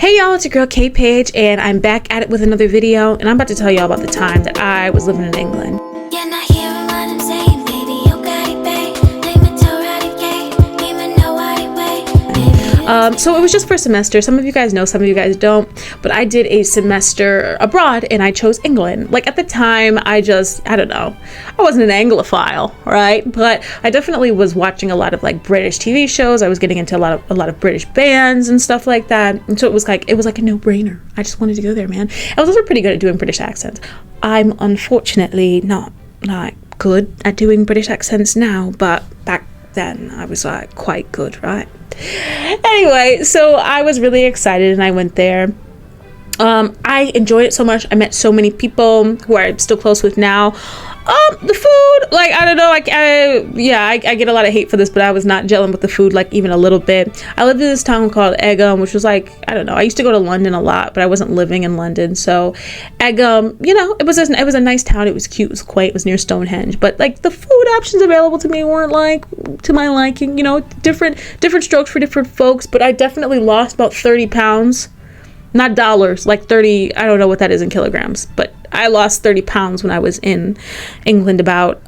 Hey y'all, it's your girl K Page, and I'm back at it with another video, and I'm about to tell y'all about the time that I was living in England. You're not hearing what I'm saying, baby. You got it, babe. So it was just for a semester. Some of you guys know, some of you guys don't, but I did a semester abroad and I chose England. Like at the time, I don't know, I wasn't an Anglophile, right? But I definitely was watching a lot of like British TV shows. I was getting into a lot of British bands and stuff like that. And so it was like a no-brainer. I just wanted to go there, man. I was also pretty good at doing British accents. I'm unfortunately not like good at doing British accents now, but back then I was like quite good, right? Anyway, so I was really excited and I went there. I enjoyed it so much. I met so many people who I'm still close with now. The food, like, I don't know, I get a lot of hate for this, but I was not gelling with the food, like, even a little bit. I lived in this town called Egham, which was like, I don't know, I used to go to London a lot, but I wasn't living in London, so Egham, you know, it was a nice town. It was cute, it was quaint, it was near Stonehenge, but like the food options available to me weren't like to my liking, you know, different strokes for different folks. But I definitely lost about 30 pounds. Not dollars, like 30, I don't know what that is in kilograms, but I lost 30 pounds when I was in England about,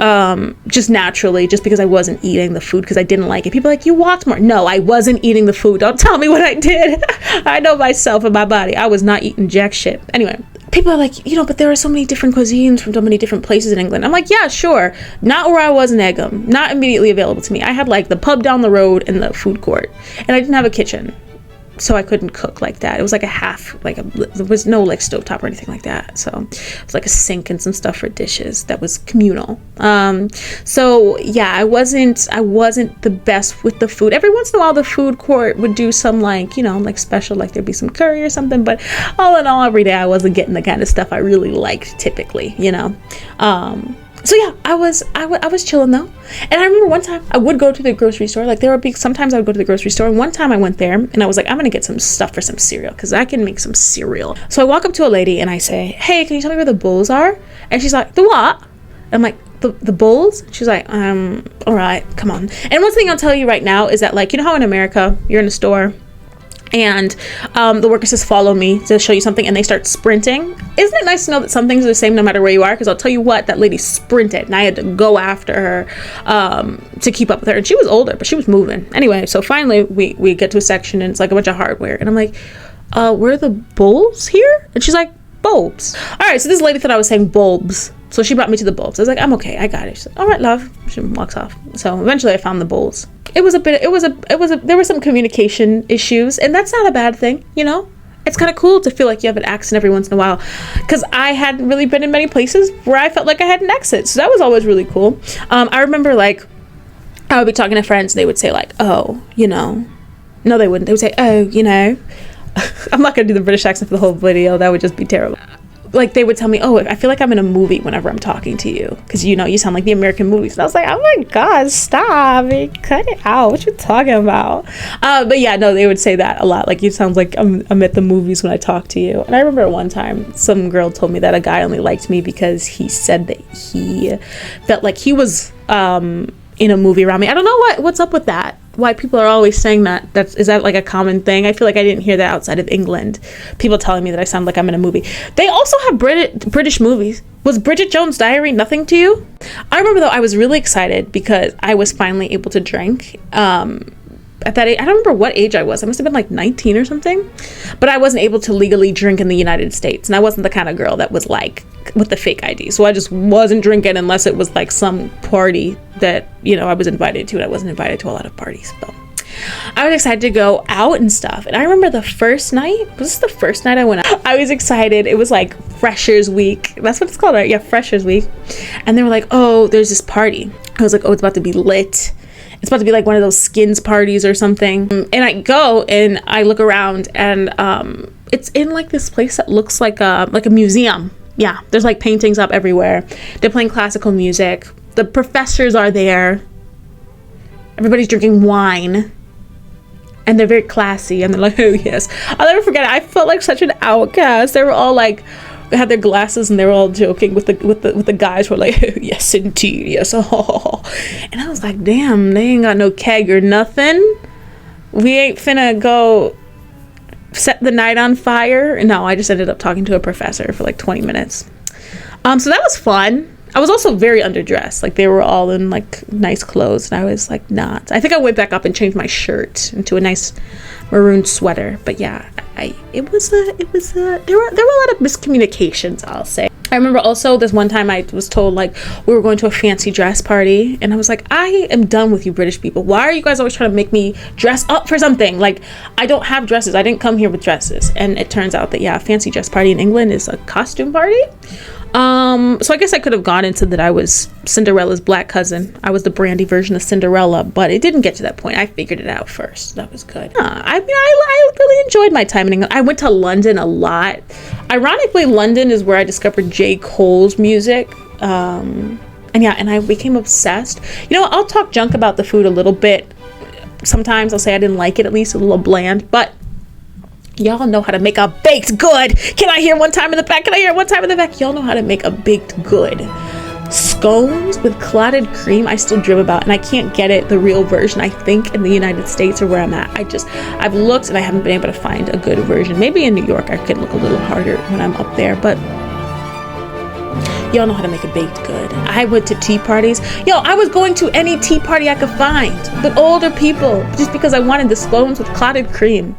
just naturally, just because I wasn't eating the food because I didn't like it. People are like, you walked more. No, I wasn't eating the food. Don't tell me what I did. I know myself and my body. I was not eating jack shit. Anyway, people are like, you know, but there are so many different cuisines from so many different places in England. I'm like, yeah, sure. Not where I was in Egham. Not immediately available to me. I had like the pub down the road and the food court, and I didn't have a kitchen. So I couldn't cook like that. It was like a half, there was no like stovetop or anything like that. So it was like a sink and some stuff for dishes that was communal. So yeah, I wasn't the best with the food. Every once in a while the food court would do some like, you know, like special, like there'd be some curry or something, but all in all, every day I wasn't getting the kind of stuff I really liked typically, you know. So yeah, I was chilling though. And I remember one time I would go to the grocery store. Like sometimes I would go to the grocery store. And one time I went there and I was like, I'm going to get some stuff for some cereal because I can make some cereal. So I walk up to a lady and I say, hey, can you tell me where the bowls are? And she's like, the what? I'm like, the bowls? She's like, all right, come on. And one thing I'll tell you right now is that, like, you know how in America you're in a store and the worker says, follow me to show you something, and they start sprinting. Isn't it nice to know that some things are the same no matter where you are? Because I'll tell you what, that lady sprinted and I had to go after her to keep up with her. And she was older, but she was moving. Anyway, so finally we get to a section and it's like a bunch of hardware. And I'm like, where are the bulbs here? And she's like, bulbs. All right, so this lady thought I was saying bulbs. So she brought me to the bulbs. I was like, I'm okay, I got it. She's like, all right, love. She walks off. So eventually I found the bowls. There were some communication issues, and that's not a bad thing, you know? It's kind of cool to feel like you have an accent every once in a while, because I hadn't really been in many places where I felt like I had an accent. So that was always really cool. I remember, like, I would be talking to friends and they would say like, oh, you know, no, they wouldn't. They would say, oh, you know, I'm not going to do the British accent for the whole video. That would just be terrible. Like, they would tell me, oh, I feel like I'm in a movie whenever I'm talking to you, because, you know, you sound like the American movies. And I was like, oh my God, stop it, cut it out, what you talking about? But yeah, no, they would say that a lot, like, you sound like I'm at the movies when I talk to you. And I remember one time some girl told me that a guy only liked me because he said that he felt like he was in a movie around me. I don't know what's up with that. Why people are always saying that. Is that like a common thing? I feel like I didn't hear that outside of England. People telling me that I sound like I'm in a movie. They also have British movies. Was Bridget Jones' Diary nothing to you? I remember though, I was really excited because I was finally able to drink. At that age, I don't remember what age I was. I must have been like 19 or something. But I wasn't able to legally drink in the United States. And I wasn't the kind of girl that was like with the fake ID. So I just wasn't drinking unless it was like some party that, you know, I was invited to. And I wasn't invited to a lot of parties. But I was excited to go out and stuff. And I remember the first night, was this the first night I went out? I was excited. It was like Freshers Week. That's what it's called, right? Yeah, Freshers Week. And they were like, oh, there's this party. I was like, oh, it's about to be lit. It's about to be like one of those skins parties or something. And I go and I look around and it's in like this place that looks like a museum. Yeah, there's like paintings up everywhere. They're playing classical music. The professors are there. Everybody's drinking wine. And they're very classy. And they're like, oh yes. I'll never forget it. I felt like such an outcast. They were all like, they had their glasses and they were all joking with the guys who were like, oh, yes indeed, yes. Oh. And I was like, damn, they ain't got no keg or nothing. We ain't finna go set the night on fire. No, I just ended up talking to a professor for like 20 minutes. So that was fun. I was also very underdressed. Like, they were all in like nice clothes, and I was like not. I think I went back up and changed my shirt into a nice maroon sweater. But yeah, there were a lot of miscommunications, I'll say. I remember also this one time I was told like we were going to a fancy dress party, and I was like, I am done with you British people. Why are you guys always trying to make me dress up for something? Like, I don't have dresses. I didn't come here with dresses. And it turns out that, yeah, a fancy dress party in England is a costume party. So I guess I could have gone into that I was Cinderella's black cousin. I was the brandy version of Cinderella, but it didn't get to that point. I figured it out first. That was good. I really enjoyed my time in England. I went to London a lot. Ironically, London is where I discovered J. Cole's music. And I became obsessed. You know, I'll talk junk about the food a little bit. Sometimes I'll say I didn't like it, at least a little bland, but y'all know how to make a baked good. Can I hear one time in the back? Can I hear one time in the back? Y'all know how to make a baked good. Scones with clotted cream, I still dream about, and I can't get it, the real version, I think, in the United States or where I'm at. I've looked and I haven't been able to find a good version. Maybe in New York I could look a little harder when I'm up there, but y'all know how to make a baked good. I went to tea parties. I was going to any tea party I could find with older people just because I wanted the scones with clotted cream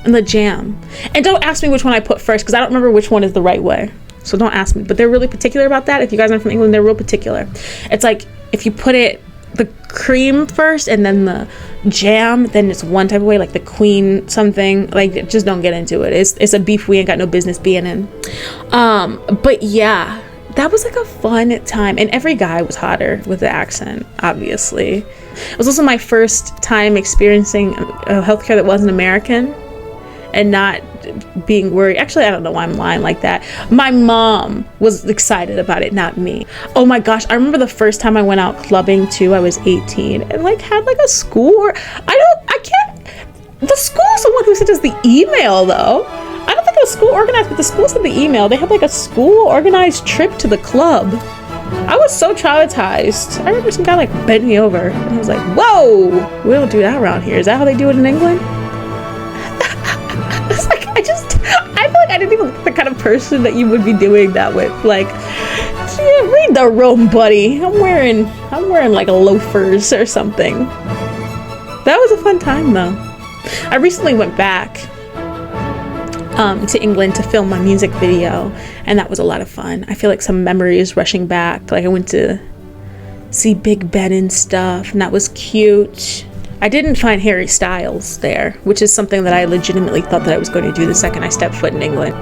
and the jam. And don't ask me which one I put first, because I don't remember which one is the right way. So don't ask me. But they're really particular about that. If you guys aren't from England, they're real particular. It's like if you put the cream first and then the jam, then it's one type of way, like the queen something. Like, just don't get into it. It's a beef we ain't got no business being in. But yeah, that was like a fun time. And every guy was hotter with the accent, obviously. It was also my first time experiencing healthcare that wasn't American. And not being worried. Actually, I don't know why I'm lying like that. My mom was excited about it, not me. Oh my gosh, I remember the first time I went out clubbing too. I was 18 and like had like a school. The school is the one who sent us the email though. I don't think it was school organized, but the school sent the email. They had like a school organized trip to the club. I was so traumatized. I remember some guy like bent me over and I was like, whoa, we don't do that around here. Is that how they do it in England? I feel like I didn't even look the kind of person that you would be doing that with. Like, yeah, read the room, buddy. I'm wearing like loafers or something. That was a fun time though. I recently went back to England to film my music video, and that was a lot of fun. I feel like some memories rushing back. Like, I went to see Big Ben and stuff, and that was cute. I didn't find Harry Styles there, which is something that I legitimately thought that I was going to do the second I stepped foot in England.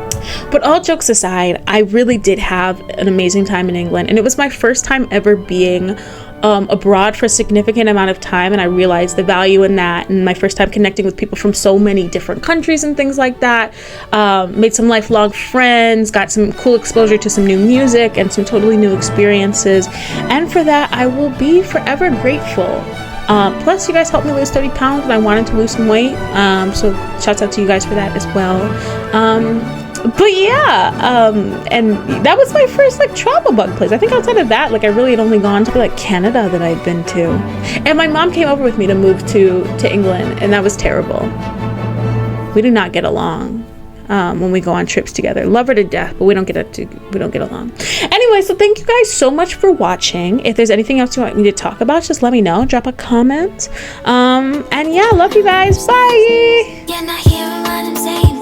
But all jokes aside, I really did have an amazing time in England, and it was my first time ever being abroad for a significant amount of time, and I realized the value in that, and my first time connecting with people from so many different countries and things like that. Made some lifelong friends, got some cool exposure to some new music and some totally new experiences, and for that I will be forever grateful. Plus, you guys helped me lose 30 pounds and I wanted to lose some weight. So shouts out to you guys for that as well. But yeah, and that was my first like travel bug place. I think outside of that, like, I really had only gone to like Canada that I'd been to. And my mom came over with me to move to England, and that was terrible. We do not get along. When we go on trips together. Love her to death, but we don't get along. Anyway, so thank you guys so much for watching. If there's anything else you want me to talk about, just let me know. Drop a comment. And yeah, love you guys. Bye. You're not hearing what I'm saying.